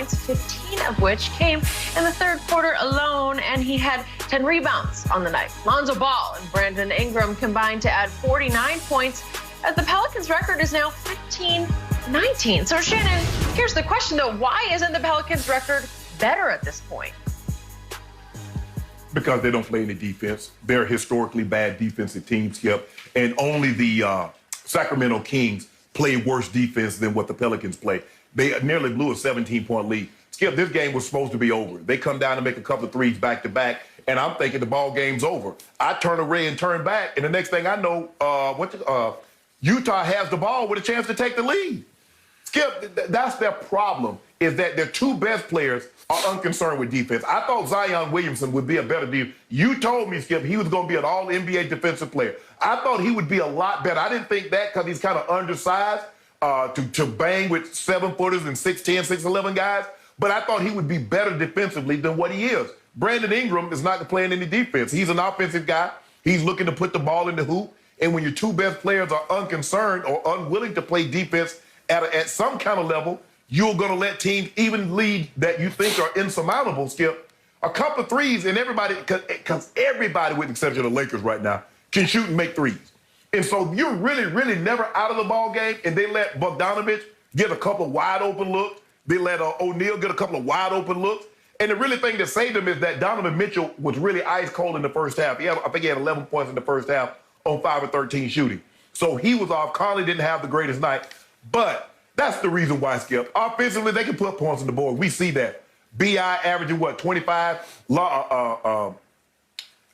points, 15 of which came in the third quarter alone, and he had 10 rebounds on the night. Lonzo Ball and Brandon Ingram combined to add 49 points, as the Pelicans' record is now 15-19. So, Shannon, here's the question, though. Why isn't the Pelicans' record better at this point? Because they don't play any defense. They're a historically bad defensive team, Skip, and only the Sacramento Kings play worse defense than what the Pelicans play. They nearly blew a 17-point lead. Skip, this game was supposed to be over. They come down and make a couple of threes back-to-back, and I'm thinking the ball game's over. I turn away and turn back, and the next thing I know, Utah has the ball with a chance to take the lead. Skip, that's their problem, is that their two best players are unconcerned with defense. I thought Zion Williamson would be a better defender. You told me, Skip, he was going to be an all-NBA defensive player. I thought he would be a lot better. I didn't think that because he's kind of undersized to bang with 7-footers and 6'10", 6'11 guys. But I thought he would be better defensively than what he is. Brandon Ingram is not playing any defense. He's an offensive guy. He's looking to put the ball in the hoop. And when your two best players are unconcerned or unwilling to play defense at some kind of level, you're going to let teams even lead that you think are insurmountable, Skip. A couple of threes, and everybody, because everybody, with the exception of the Lakers right now, can shoot and make threes. And so you're really, really never out of the ball game, and they let Bogdanovich get a couple of wide open looks. They let O'Neal get a couple of wide open looks. And the really thing that saved him is that Donovan Mitchell was really ice cold in the first half. I think he had 11 points in the first half on 5 of 13 shooting. So he was off. Conley didn't have the greatest night. But that's the reason why, Skip. Offensively, they can put points on the board. We see that. B.I. averaging, 25?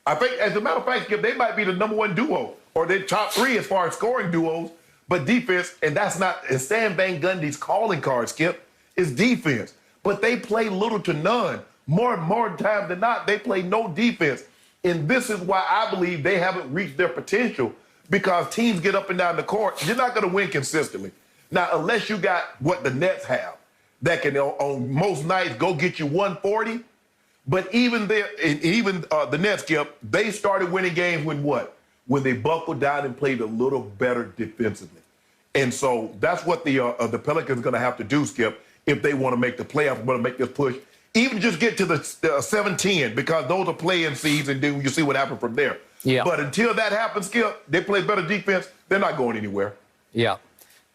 I think, as a matter of fact, Skip, they might be the #1 duo, or they're top 3 as far as scoring duos. But defense, and that's not Stan Van Gundy's calling card, Skip, is defense. But they play little to none. More time than not, they play no defense. And this is why I believe they haven't reached their potential, because teams get up and down the court. You're not going to win consistently. Now, unless you got what the Nets have, that can, on most nights, go get you 140. But even there, the Nets, Skip, they started winning games when what? When they buckled down and played a little better defensively. And so that's what the Pelicans are going to have to do, Skip, if they want to make the playoffs, want to make this push. Even just get to the 7-10, because those are play-in seeds, and then you see what happens from there. Yeah. But until that happens, Skip, they play better defense, they're not going anywhere. Yeah.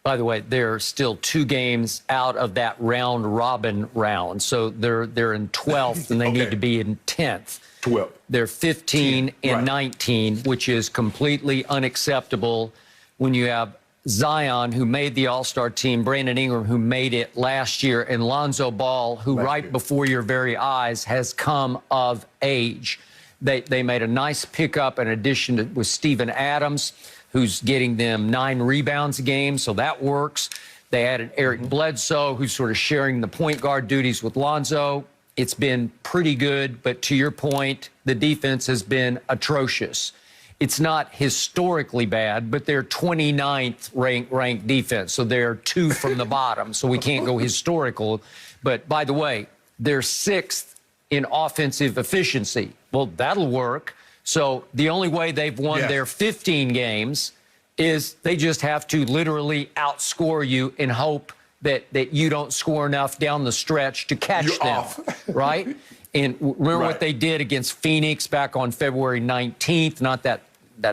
By the way, they're still 2 games out of that round-robin round. So they're in 12th, and they need to be in 10th. 12th. They're 15 and 19, which is completely unacceptable when you have Zion, who made the All-Star team, Brandon Ingram, who made it last year, and Lonzo Ball, who right before your very eyes has come of age. They made a nice pickup in addition with Steven Adams, who's getting them 9 rebounds a game, so that works. They added Eric Bledsoe, who's sort of sharing the point guard duties with Lonzo. It's been pretty good, but to your point, the defense has been atrocious. It's not historically bad, but they're 29th ranked defense, so they're 2 from the bottom, so we can't go historical. But by the way, they're 6th in offensive efficiency. Well, that'll work. So the only way they've won their 15 games is they just have to literally outscore you and hope that you don't score enough down the stretch to catch them, right? And remember what they did against Phoenix back on February 19th, not that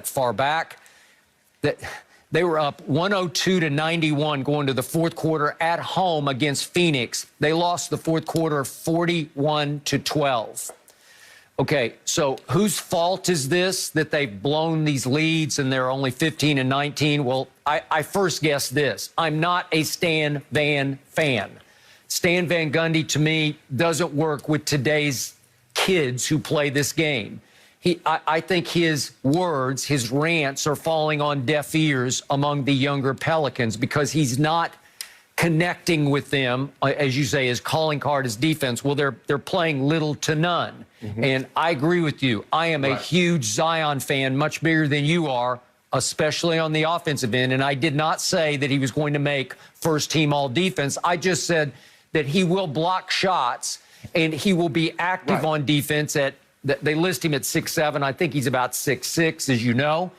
far back. That they were up 102-91 going to the fourth quarter at home against Phoenix. They lost the fourth quarter 41-12. Okay, so whose fault is this that they've blown these leads and they're only 15 and 19? Well, I first guessed this. I'm not a Stan Van fan. Stan Van Gundy, to me, doesn't work with today's kids who play this game. I think his words, his rants are falling on deaf ears among the younger Pelicans because he's not connecting with them, as you say, his calling card is defense. Well, they're playing little to none. And I agree with you. I am a huge Zion fan, much bigger than you are, especially on the offensive end. And I did not say that he was going to make first-team all-defense. I just said that he will block shots and he will be active on defense at they list him at 6'7". I think he's about 6'6", as you know.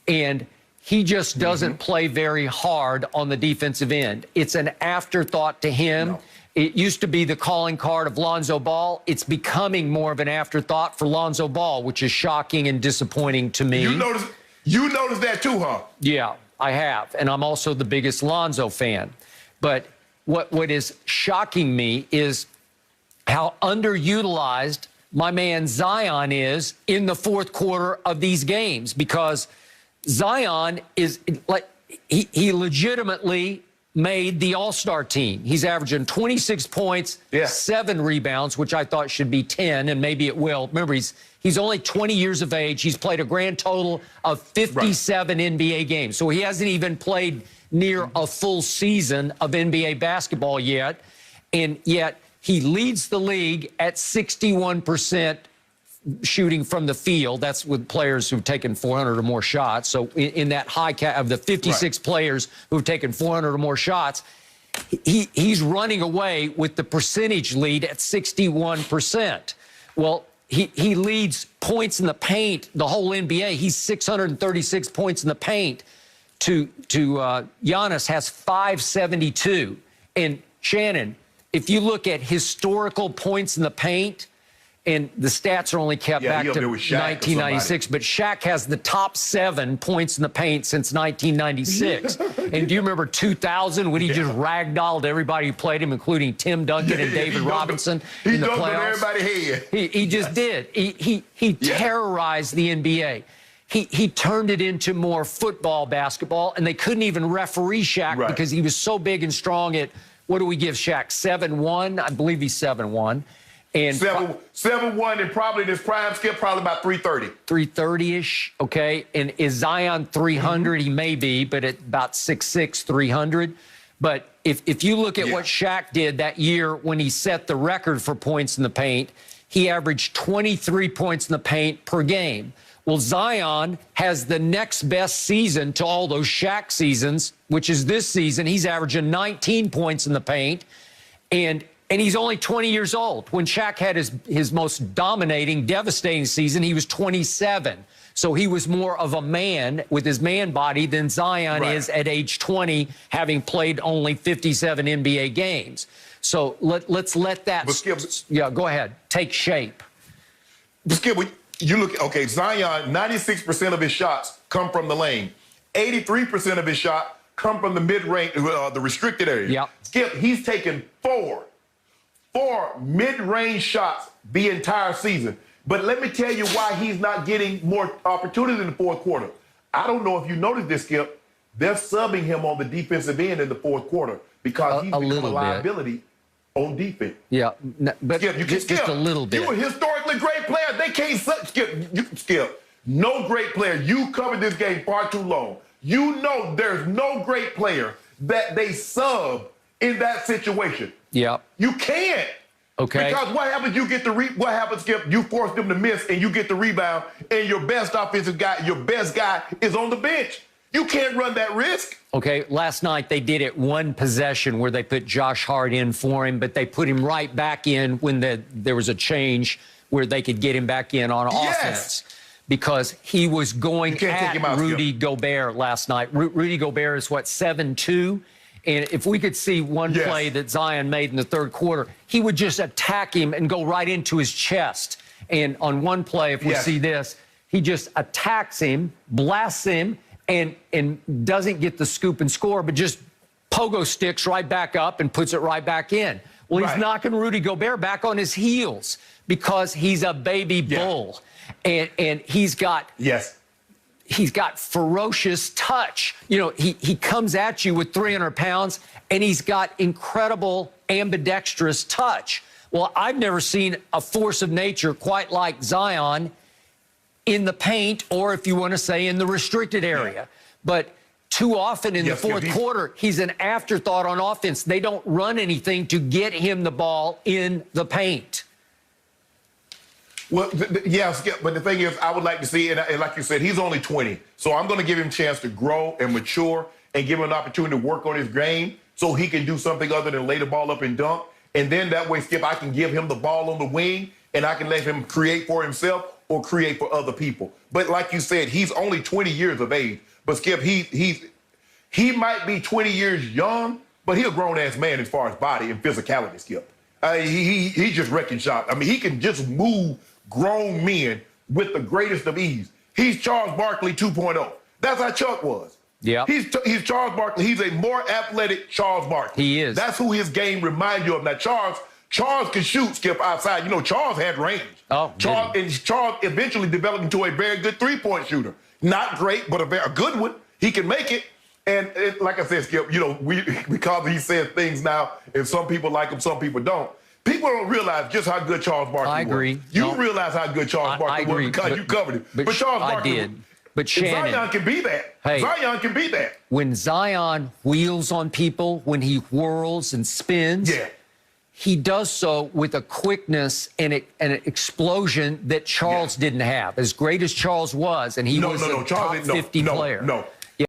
And he just doesn't play very hard on the defensive end. It's an afterthought to him. It used to be the calling card of Lonzo Ball. It's becoming more of an afterthought for Lonzo Ball, which is shocking and disappointing to me. You noticed that too, huh? Yeah, I have. And I'm also the biggest Lonzo fan. But what is shocking me is how underutilized my man Zion is in the fourth quarter of these games, because Zion is like, he legitimately made the All-Star team. He's averaging 26 points, 7 rebounds, which I thought should be 10, and maybe it will. Remember, he's only 20 years of age. He's played a grand total of 57 NBA games. So he hasn't even played near a full season of NBA basketball yet. And yet he leads the league at 61% shooting from the field. That's with players who've taken 400 or more shots. So in that high of the 56 players who've taken 400 or more shots, he's running away with the percentage lead at 61%. Well, he leads points in the paint, the whole NBA. He's 636 points in the paint. To Giannis has 572. And Shannon, if you look at historical points in the paint, and the stats are only kept back to 1996, but Shaq has the top 7 points in the paint since 1996. And do you remember 2000 when he just ragdolled everybody who played him, including Tim Duncan and David Robinson in the playoffs? He dunked on everybody's head. He just did. He terrorized the NBA. He turned it into more football, basketball, and they couldn't even referee Shaq because he was so big and strong at, what do we give Shaq, 7'1"? I believe he's 7'1". And 7'1", and probably this prime Skip, probably about 330. 330-ish, okay. And is Zion 300? He may be, but at about 6'6", 300. But if you look at what Shaq did that year when he set the record for points in the paint, he averaged 23 points in the paint per game. Well, Zion has the next best season to all those Shaq seasons, which is this season. He's averaging 19 points in the paint, and he's only 20 years old. When Shaq had his most dominating, devastating season, he was 27. So he was more of a man with his man body than Zion is at age 20, having played only 57 NBA games. So let's let that, go ahead, take shape. But Skip, you look, okay, Zion, 96% of his shots come from the lane. 83% of his shots come from the mid-range, the restricted area. Skip, he's taken four mid-range shots the entire season. But let me tell you why he's not getting more opportunity in the fourth quarter. I don't know if you noticed this, Skip. They're subbing him on the defensive end in the fourth quarter because he's become a liability on defense. Yeah, but Skip, just a little bit. You're a historically great player. They can't Skip. No great player. You covered this game far too long. You know there's no great player that they sub in that situation. Yeah. You can't. Okay. Because what happens? You get the what happens, Skip? You force them to miss, and you get the rebound, and your best offensive guy, your best guy, is on the bench. You can't run that risk. Okay. Last night they did it one possession where they put Josh Hart in for him, but they put him right back in when there was a change where they could get him back in on offense. Because he was going at Rudy Gobert last night. Rudy Gobert is, what, 7'2"? And if we could see one play that Zion made in the third quarter, he would just attack him and go right into his chest. And on one play, if we see this, he just attacks him, blasts him, and doesn't get the scoop and score, but just pogo sticks right back up and puts it right back in. Well, he's knocking Rudy Gobert back on his heels because he's a baby bull. And he's got he's got ferocious touch. You know, he comes at you with 300 pounds, and he's got incredible ambidextrous touch. Well, I've never seen a force of nature quite like Zion in the paint, or if you want to say in the restricted area. But too often in the fourth quarter, he's an afterthought on offense. They don't run anything to get him the ball in the paint. Well, but the thing is, I would like to see, and like you said, he's only 20. So I'm going to give him a chance to grow and mature and give him an opportunity to work on his game so he can do something other than lay the ball up and dunk. And then that way, Skip, I can give him the ball on the wing, and I can let him create for himself or create for other people. But like you said, he's only 20 years of age. But, Skip, he might be 20 years young, but he's a grown-ass man as far as body and physicality, Skip. He just wrecking shop. I mean, he can just move grown men with the greatest of ease. He's Charles Barkley 2.0. That's how Chuck was. Yeah. He's Charles Barkley. He's a more athletic Charles Barkley. He is. That's who his game reminds you of. Now, Charles can shoot, Skip, outside. You know, Charles had range. Oh, Charles eventually developed into a very good three-point shooter. Not great, but a good one. He can make it. And like I said, Skip, you know, because he says things now, and some people like him, some people don't. People don't realize just how good Charles Barkley was. I agree. You realize how good Charles Barkley was because you covered it. But Charles Barkley, I did. But Shannon, Zion can be that. Hey, Zion can be that. When Zion wheels on people, when he whirls and spins, he does so with a quickness and an explosion that Charles didn't have. As great as Charles was, and he was a top 50 player. No,